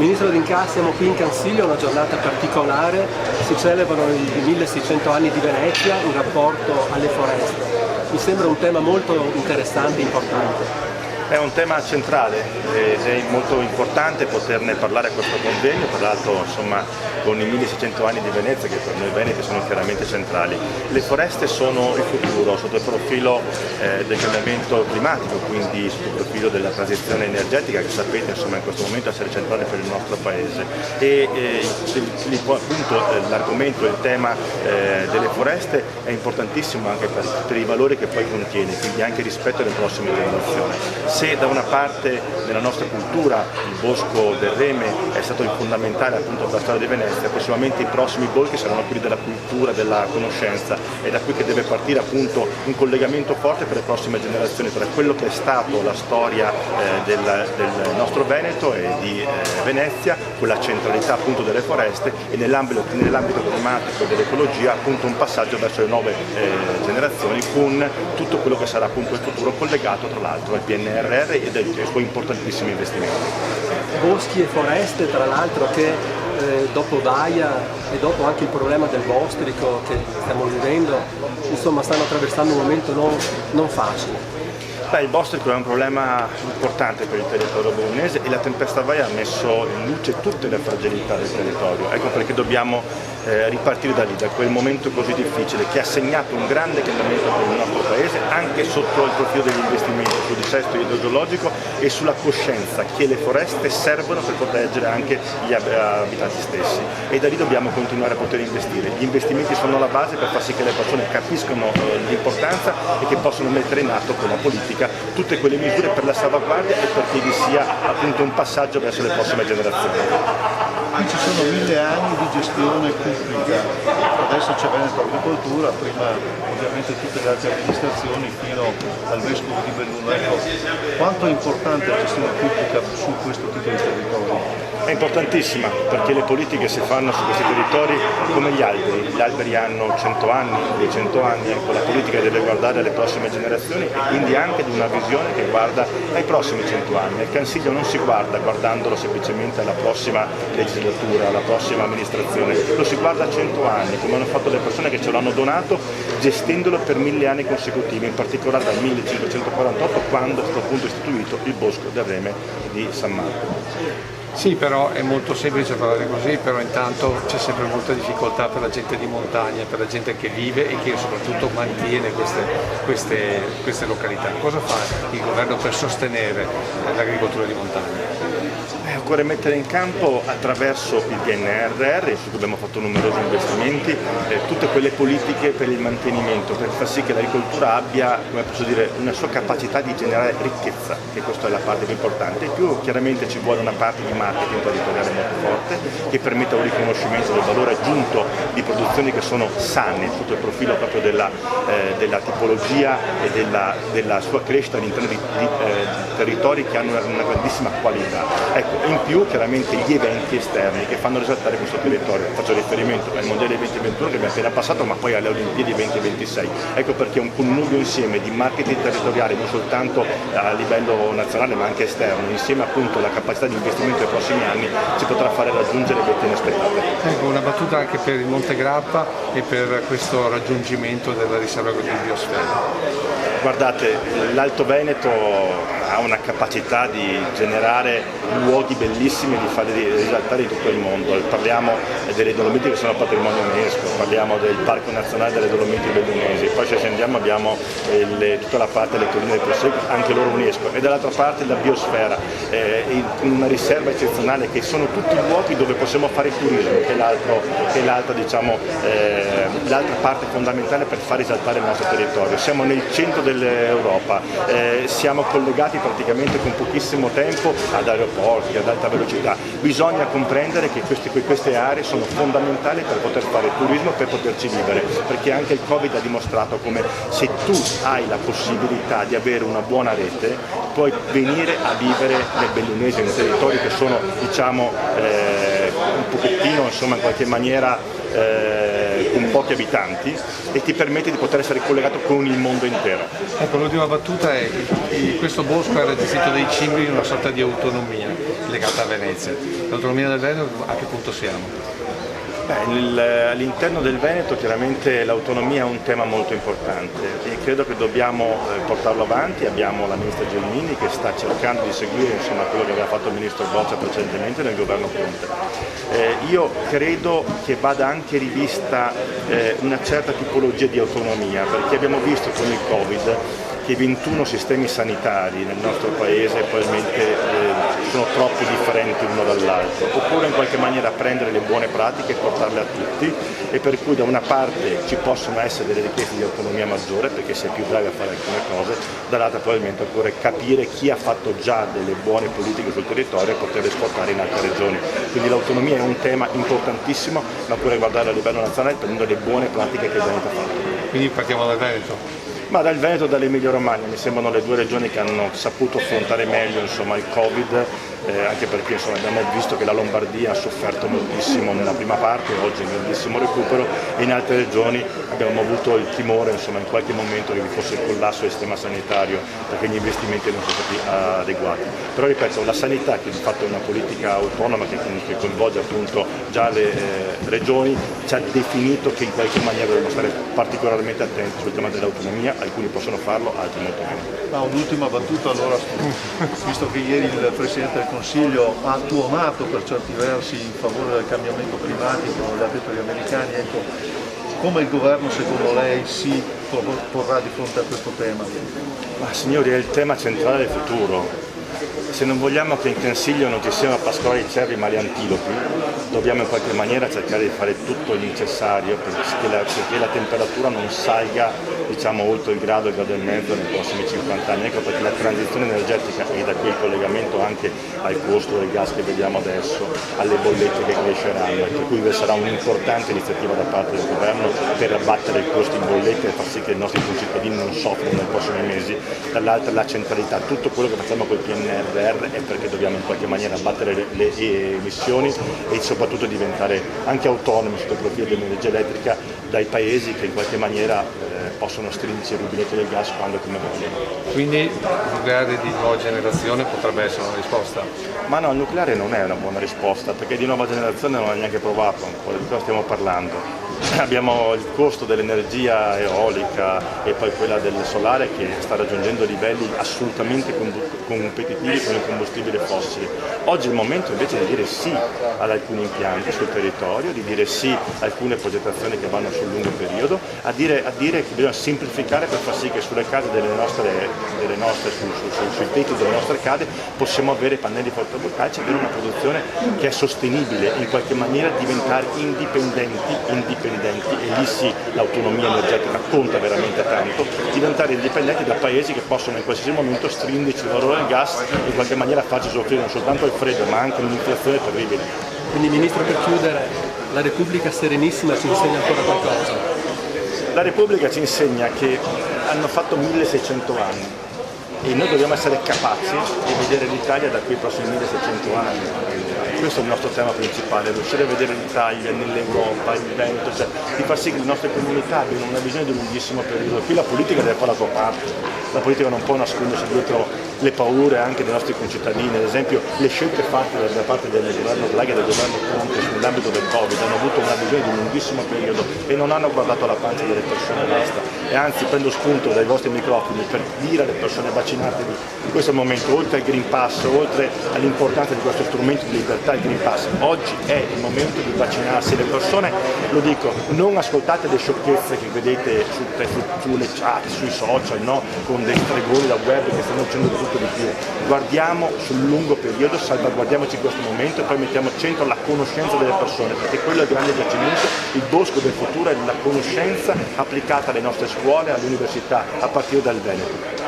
Ministro D'Incà, siamo qui in Cansiglio, una giornata particolare, si celebrano i 1600 anni di Venezia in rapporto alle foreste. Mi sembra un tema molto interessante e importante. È un tema centrale ed è molto importante poterne parlare a questo convegno, tra l'altro con i 1600 anni di Venezia che per noi veneti sono chiaramente centrali. Le foreste sono il futuro sotto il profilo del cambiamento climatico, quindi sotto il profilo della transizione energetica che sapete in questo momento essere centrale per il nostro Paese. E appunto l'argomento, il tema delle foreste è importantissimo anche per i valori che poi contiene, quindi anche rispetto alle prossime generazioni. Se da una parte nella nostra cultura il bosco del Reme è stato il fondamentale appunto per la storia di Venezia, prossimamente i prossimi boschi saranno quelli della cultura, della conoscenza, è da qui che deve partire appunto un collegamento forte per le prossime generazioni tra quello che è stato la storia del nostro Veneto e di Venezia, con la centralità appunto delle foreste e nell'ambito climatico e dell'ecologia appunto un passaggio verso le nuove generazioni con tutto quello che sarà appunto il futuro collegato tra l'altro al PNRR e dai suoi importantissimi investimenti. Boschi e foreste tra l'altro che dopo Baia e dopo anche il problema del bostrico che stiamo vivendo, insomma stanno attraversando un momento non facile. Il bostrico è un problema importante per il territorio bolognese e la tempesta Baia ha messo in luce tutte le fragilità del territorio. Ecco perché dobbiamo ripartire da lì, da quel momento così difficile che ha segnato un grande cambiamento per il nostro Paese anche sotto il profilo degli investimenti sul dissesto idrogeologico e sulla coscienza che le foreste servono per proteggere anche gli abitanti stessi e da lì dobbiamo continuare a poter investire. Gli investimenti sono la base per far sì che le persone capiscano l'importanza e che possano mettere in atto con la politica tutte quelle misure per la salvaguardia e perché vi sia appunto un passaggio verso le prossime generazioni. Qui ci sono 1000 anni di gestione pubblica, adesso c'è Veneto Agricoltura, prima ovviamente tutte le altre amministrazioni fino al vescovo di Belluno. Ecco, quanto è importante la gestione pubblica su questo tipo di territorio? È importantissima perché le politiche si fanno su questi territori come gli alberi hanno 100 anni, 200 anni, ecco, la politica deve guardare alle prossime generazioni e quindi anche di una visione che guarda ai prossimi 100 anni. Il Consiglio non si guarda guardandolo semplicemente alla prossima legislatura, alla prossima amministrazione, lo si guarda a 100 anni, come hanno fatto le persone che ce l'hanno donato, gestendolo per 1000 anni consecutivi, in particolare dal 1548 quando è stato appunto istituito il Bosco del Reme di San Marco. Sì, però è molto semplice parlare così, però intanto c'è sempre molta difficoltà per la gente di montagna, per la gente che vive e che soprattutto mantiene queste località. Cosa fa il governo per sostenere l'agricoltura di montagna? Occorre mettere in campo attraverso il PNRR, su cui abbiamo fatto numerosi investimenti, tutte quelle politiche per il mantenimento, per far sì che l'agricoltura abbia, come posso dire, una sua capacità di generare ricchezza, che questa è la parte più importante. In più chiaramente ci vuole una parte di marketing territoriale molto forte, che permetta un riconoscimento del valore aggiunto di produzioni che sono sane, sotto il profilo proprio della tipologia e della sua crescita all'interno di territori che hanno una grandissima qualità. Ecco, in più chiaramente gli eventi esterni che fanno risaltare questo territorio, faccio riferimento ai Mondiali 2021 che abbiamo appena passato ma poi alle Olimpiadi 2026, ecco perché con un nuovo insieme di marketing territoriale non soltanto a livello nazionale ma anche esterno, insieme appunto alla capacità di investimento nei prossimi anni ci potrà fare raggiungere vette inaspettate. Ecco, una battuta anche per il Monte Grappa e per questo raggiungimento della riserva di biosfera. Guardate, l'Alto Veneto ha una capacità di generare luoghi bellissimi, di farli risaltare in tutto il mondo. Parliamo delle Dolomiti che sono patrimonio UNESCO, parliamo del Parco Nazionale delle Dolomiti Bellunesi, poi se scendiamo abbiamo tutta la parte delle colline del Prosecco, anche loro UNESCO, e dall'altra parte la biosfera, una riserva eccezionale che sono tutti luoghi dove possiamo fare turismo, che è l'altra parte fondamentale per far risaltare il nostro territorio. Siamo nel centro dell'Europa, siamo collegati praticamente con pochissimo tempo ad aeroporti, ad alta velocità. Bisogna comprendere che queste aree sono fondamentali per poter fare turismo, per poterci vivere, perché anche il Covid ha dimostrato come se tu hai la possibilità di avere una buona rete puoi venire a vivere nel Bellunese, nei territori che sono diciamo un pochettino insomma in qualche maniera con pochi abitanti e ti permette di poter essere collegato con il mondo intero. Ecco, l'ultima battuta è che questo bosco è gestito dai cimbri in una sorta di autonomia legata a Venezia. L'autonomia del Veneto a che punto siamo? All'interno del Veneto chiaramente l'autonomia è un tema molto importante e credo che dobbiamo portarlo avanti. Abbiamo la ministra Gelmini che sta cercando di seguire quello che aveva fatto il ministro Boccia precedentemente nel governo Conte. Io credo che vada anche rivista una certa tipologia di autonomia, perché abbiamo visto con il Covid che 21 sistemi sanitari nel nostro paese probabilmente sono troppo differenti uno dall'altro, oppure in qualche maniera prendere le buone pratiche e portarle a tutti, e per cui da una parte ci possono essere delle richieste di autonomia maggiore perché si è più bravi a fare alcune cose, dall'altra probabilmente occorre capire chi ha fatto già delle buone politiche sul territorio e poterle esportare in altre regioni. Quindi l'autonomia è un tema importantissimo, ma occorre guardarlo a livello nazionale prendendo le buone pratiche che il Veneto ha fatto. Quindi partiamo dal Veneto? Ma dal Veneto e dall'Emilia Romagna mi sembrano le due regioni che hanno saputo affrontare meglio il Covid, anche perché abbiamo visto che la Lombardia ha sofferto moltissimo nella prima parte, oggi è un grandissimo recupero, e in altre regioni abbiamo avuto il timore in qualche momento che vi fosse il collasso del sistema sanitario perché gli investimenti non sono stati adeguati. Però ripeto, la sanità, che di fatto è una politica autonoma che coinvolge appunto già le regioni, ci ha definito che in qualche maniera dobbiamo stare particolarmente attenti sul tema dell'autonomia. Alcuni possono farlo, altri molto meno. Un'ultima battuta allora, visto che ieri il Presidente del Consiglio ha tuonato per certi versi in favore del cambiamento climatico, l'ha detto agli americani, ecco, come il governo secondo lei si porrà di fronte a questo tema? Ma signori, è il tema centrale del futuro. Se non vogliamo che in Consiglio non ci siano pascoli cervi ma gli antilopi, dobbiamo in qualche maniera cercare di fare tutto il necessario perché la temperatura non salga oltre il grado e mezzo nei prossimi 50 anni. Ecco perché la transizione energetica, e da qui il collegamento anche al costo del gas che vediamo adesso, alle bollette che cresceranno, e per cui sarà un'importante iniziativa da parte del governo per abbattere il costo in bollette e far sì che i nostri concittadini non soffrano nei prossimi mesi. Dall'altra la centralità, tutto quello che facciamo col PNRR è perché dobbiamo in qualche maniera abbattere le emissioni e soprattutto diventare anche autonomi sotto il profilo dell'energia elettrica dai paesi che in qualche maniera possono stringersi il rubinetto del gas quando e come vogliono. Quindi il nucleare di nuova generazione potrebbe essere una risposta? Ma no, il nucleare non è una buona risposta perché di nuova generazione non è neanche provato ancora, di cosa stiamo parlando? Abbiamo il costo dell'energia eolica e poi quella del solare che sta raggiungendo livelli assolutamente competitivi con il combustibile fossile. Oggi è il momento invece di dire sì ad alcuni impianti sul territorio, di dire sì a alcune progettazioni che vanno sul lungo periodo, a dire che bisogna semplificare per far sì che sulle case sui tetti delle nostre case possiamo avere pannelli fotovoltaici e avere una produzione che è sostenibile, in qualche maniera diventare indipendenti, e lì sì l'autonomia energetica conta veramente tanto, diventare indipendenti da paesi che possono in qualsiasi momento stringerci il valore del gas e in qualche maniera farci soffrire non soltanto il freddo ma anche un'inflazione terribile. Quindi Ministro, per chiudere, la Repubblica Serenissima ci insegna ancora qualcosa? La Repubblica ci insegna che hanno fatto 1600 anni e noi dobbiamo essere capaci di vedere l'Italia da qui ai prossimi 1600 anni. Questo è il nostro tema principale, riuscire a vedere l'Italia nell'Europa, il Veneto, di far sì che le nostre comunità abbiano una visione di lunghissimo periodo. Qui la politica deve fare la sua parte, la politica non può nascondersi dietro le paure anche dei nostri concittadini. Ad esempio le scelte fatte da parte del governo Draghi e del governo Conte nell'ambito del Covid hanno avuto una visione di lunghissimo periodo e non hanno guardato alla pancia delle persone e basta. E anzi prendo spunto dai vostri microfoni per dire alle persone vaccinatevi. Questo è il momento, oltre al Green Pass, oltre all'importanza di questo strumento di libertà, il Green Pass, oggi è il momento di vaccinarsi. Le persone, lo dico, non ascoltate le sciocchezze che vedete sulle chat, sui social, no? Con dei stregoni da web che stanno facendo tutto di più. Guardiamo sul lungo periodo, salvaguardiamoci questo momento e poi mettiamo al centro la conoscenza delle persone, perché quello è il grande giacimento, il bosco del futuro è la conoscenza applicata alle nostre scuole, alle università, a partire dal Veneto.